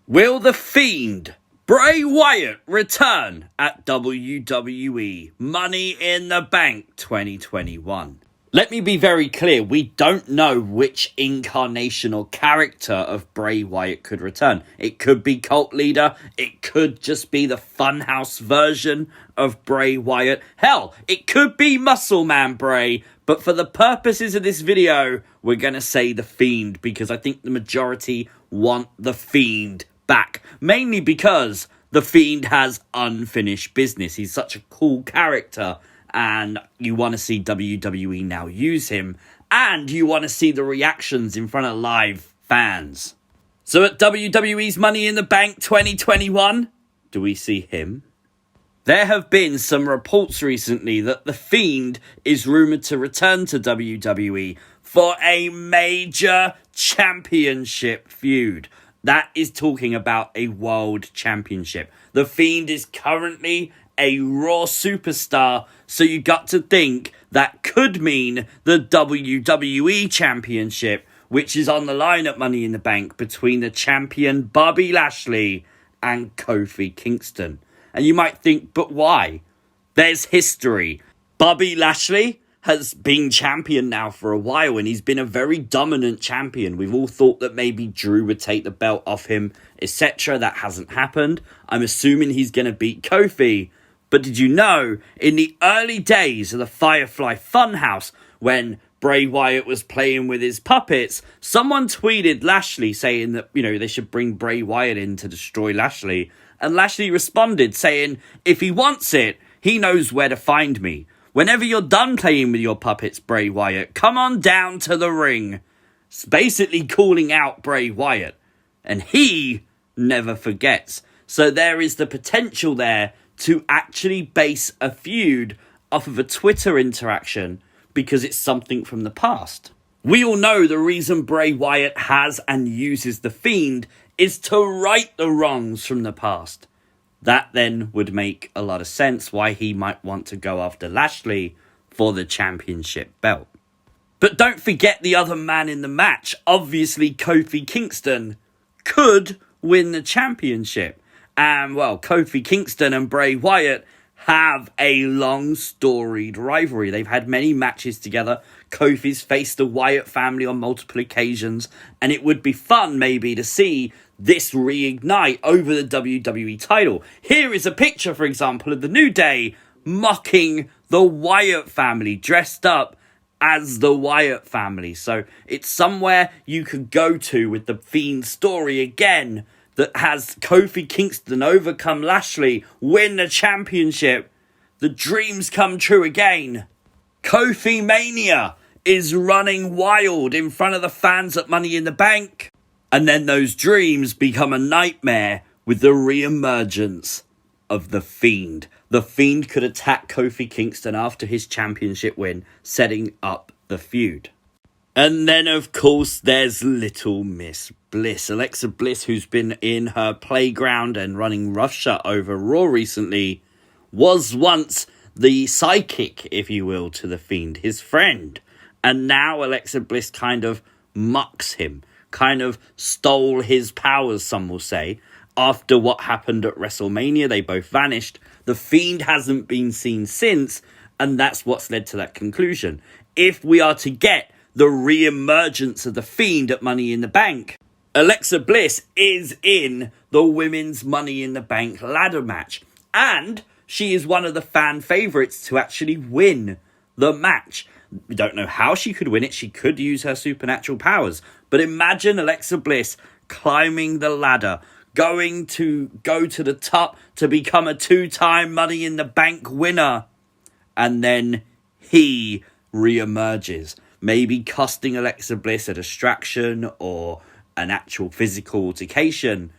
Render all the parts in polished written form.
Will the Fiend, Bray Wyatt, return at WWE Money in the Bank 2021? Let me be very clear, we don't know which incarnation or character of Bray Wyatt could return. It could be Cult Leader, it could just be the funhouse version of Bray Wyatt. Hell, it could be Muscle Man Bray, but for the purposes of this video, we're going to say the Fiend, because I think the majority want the Fiend back. Mainly because the Fiend has unfinished business. He's such a cool character, and you want to see WWE now use him, and you want to see the reactions in front of live fans. So at WWE's Money in the Bank 2021, do we see him? There have been some reports recently that the Fiend is rumoured to return to WWE for a major championship feud. That is talking about a world championship. The Fiend is currently a Raw superstar, so you got to think that could mean the WWE Championship, which is on the line at Money in the Bank between the champion Bobby Lashley and Kofi Kingston. And you might think, but why? There's history. Bobby Lashley has been champion now for a while, and he's been a very dominant champion. We've all thought that maybe Drew would take the belt off him, etc. That hasn't happened. I'm assuming he's going to beat Kofi. But did you know, in the early days of the Firefly funhouse, when Bray Wyatt was playing with his puppets, someone tweeted Lashley saying that, they should bring Bray Wyatt in to destroy Lashley. And Lashley responded saying, if he wants it, he knows where to find me. Whenever you're done playing with your puppets, Bray Wyatt, come on down to the ring. It's basically calling out Bray Wyatt. And he never forgets. So there is the potential there to actually base a feud off of a Twitter interaction because it's something from the past. We all know the reason Bray Wyatt has and uses the Fiend is to right the wrongs from the past. That then would make a lot of sense why he might want to go after Lashley for the championship belt. But don't forget the other man in the match. Obviously, Kofi Kingston could win the championship. And, well, Kofi Kingston and Bray Wyatt have a long storied rivalry. They've had many matches together. Kofi's faced the Wyatt family on multiple occasions, and it would be fun maybe to see this reignite over the WWE title. Here is a picture, for example, of the New Day mocking the Wyatt family, dressed up as the Wyatt family. So it's somewhere you could go to with the Fiend story again, that has Kofi Kingston overcome Lashley, win the championship. The dreams come true again. Kofi Mania is running wild in front of the fans at Money in the Bank. And then those dreams become a nightmare with the re-emergence of the Fiend. The Fiend could attack Kofi Kingston after his championship win, setting up the feud. And then, of course, there's Little Miss Bliss. Alexa Bliss, who's been in her playground and running roughshod over Raw recently, was once the sidekick, if you will, to the Fiend, his friend. And now Alexa Bliss kind of mocks him, kind of stole his powers, some will say. After what happened at WrestleMania, they both vanished. The Fiend hasn't been seen since, and that's what's led to that conclusion. If we are to get the re-emergence of the Fiend at Money in the Bank, Alexa Bliss is in the Women's Money in the Bank ladder match. And she is one of the fan favourites to actually win the match. We don't know how she could win it. She could use her supernatural powers. But imagine Alexa Bliss climbing the ladder, going to go to the top to become a 2-time Money in the Bank winner. And then he re-emerges, maybe costing Alexa Bliss a distraction or an actual physical altercation,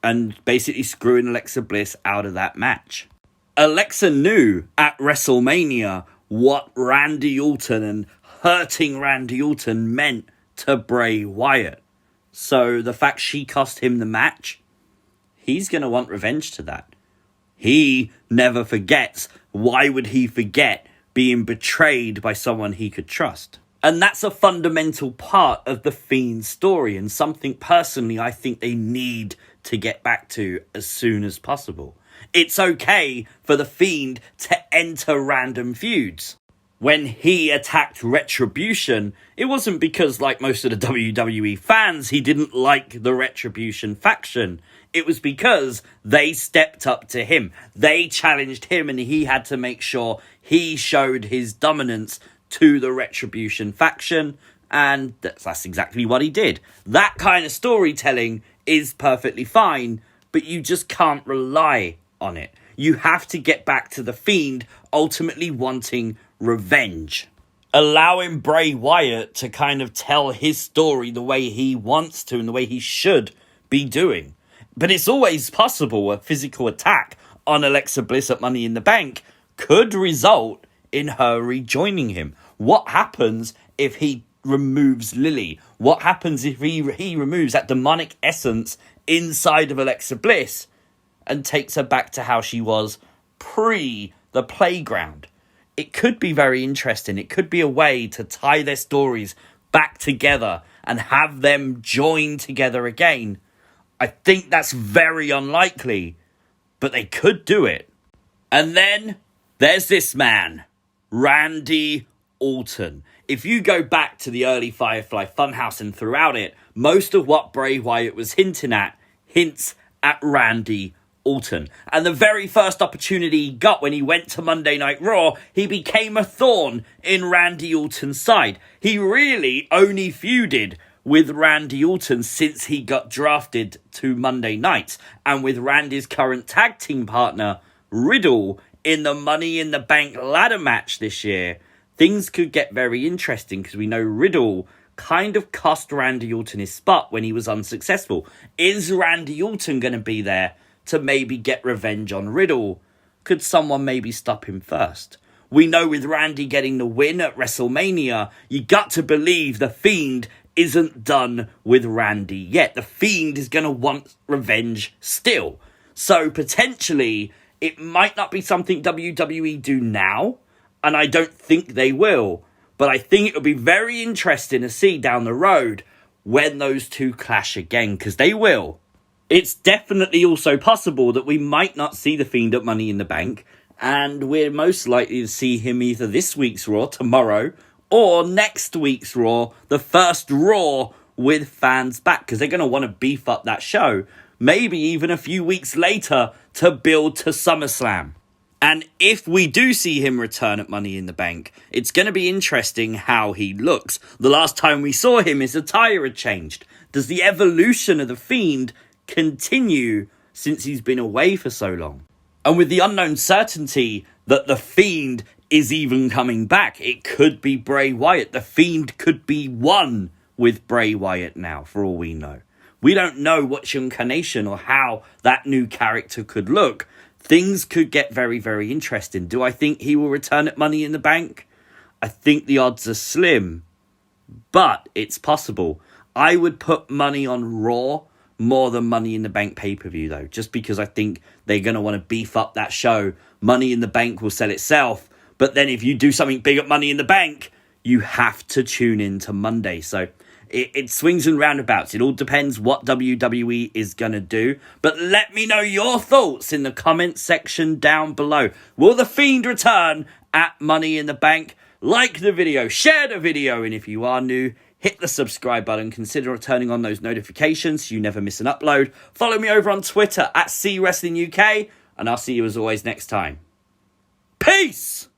and basically screwing Alexa Bliss out of that match. Alexa knew at WrestleMania what Randy Orton and hurting Randy Orton meant to Bray Wyatt. So the fact she cost him the match, he's going to want revenge to that. He never forgets. Why would he forget being betrayed by someone he could trust? And that's a fundamental part of the Fiend story, and something personally I think they need to get back to as soon as possible. It's okay for the Fiend to enter random feuds. When he attacked Retribution, it wasn't because, like most of the WWE fans, he didn't like the Retribution faction. It was because they stepped up to him. They challenged him, and he had to make sure he showed his dominance to the Retribution faction, and that's exactly what he did. That kind of storytelling is perfectly fine, but you just can't rely on it. You have to get back to the Fiend ultimately wanting revenge. Allowing Bray Wyatt to kind of tell his story the way he wants to and the way he should be doing. But it's always possible a physical attack on Alexa Bliss at Money in the Bank could result in her rejoining him. What happens if he removes Lily? What happens if he removes that demonic essence inside of Alexa Bliss and takes her back to how she was pre the playground? It could be very interesting. It could be a way to tie their stories back together and have them join together again. I think that's very unlikely, but they could do it. And then there's this man, Randy Orton. If you go back to the early Firefly Funhouse and throughout it, most of what Bray Wyatt was hinting at hints at Randy Orton. And the very first opportunity he got when he went to Monday Night Raw, he became a thorn in Randy Orton's side. He really only feuded with Randy Orton since he got drafted to Monday Nights, and with Randy's current tag team partner, Riddle, in the Money in the Bank ladder match this year, things could get very interesting because we know Riddle kind of cost Randy Orton his spot when he was unsuccessful. Is Randy Orton going to be there to maybe get revenge on Riddle? Could someone maybe stop him first? We know with Randy getting the win at WrestleMania, you got to believe the Fiend isn't done with Randy yet. The Fiend is going to want revenge still. So potentially, it might not be something WWE do now, and I don't think they will. But I think it will be very interesting to see down the road when those two clash again, because they will. It's definitely also possible that we might not see the Fiend at Money in the Bank, and we're most likely to see him either this week's Raw, tomorrow, or next week's Raw, the first Raw with fans back, because they're going to want to beef up that show, maybe even a few weeks later to build to SummerSlam. And if we do see him return at Money in the Bank, it's going to be interesting how he looks. The last time we saw him, his attire had changed. Does the evolution of the Fiend continue since he's been away for so long? And with the unknown certainty that the Fiend is even coming back, it could be Bray Wyatt. The Fiend could be one with Bray Wyatt now, for all we know. We don't know which incarnation or how that new character could look. Things could get very, very interesting. Do I think he will return at Money in the Bank? I think the odds are slim, but it's possible. I would put money on Raw more than Money in the Bank pay-per-view, though, just because I think they're going to want to beef up that show. Money in the Bank will sell itself, but then if you do something big at Money in the Bank, you have to tune in to Monday. So it swings and roundabouts. It all depends what WWE is going to do. But let me know your thoughts in the comments section down below. Will the Fiend return at Money in the Bank? Like the video, share the video, and if you are new, hit the subscribe button. Consider turning on those notifications so you never miss an upload. Follow me over on Twitter at CWrestlingUK, and I'll see you as always next time. Peace!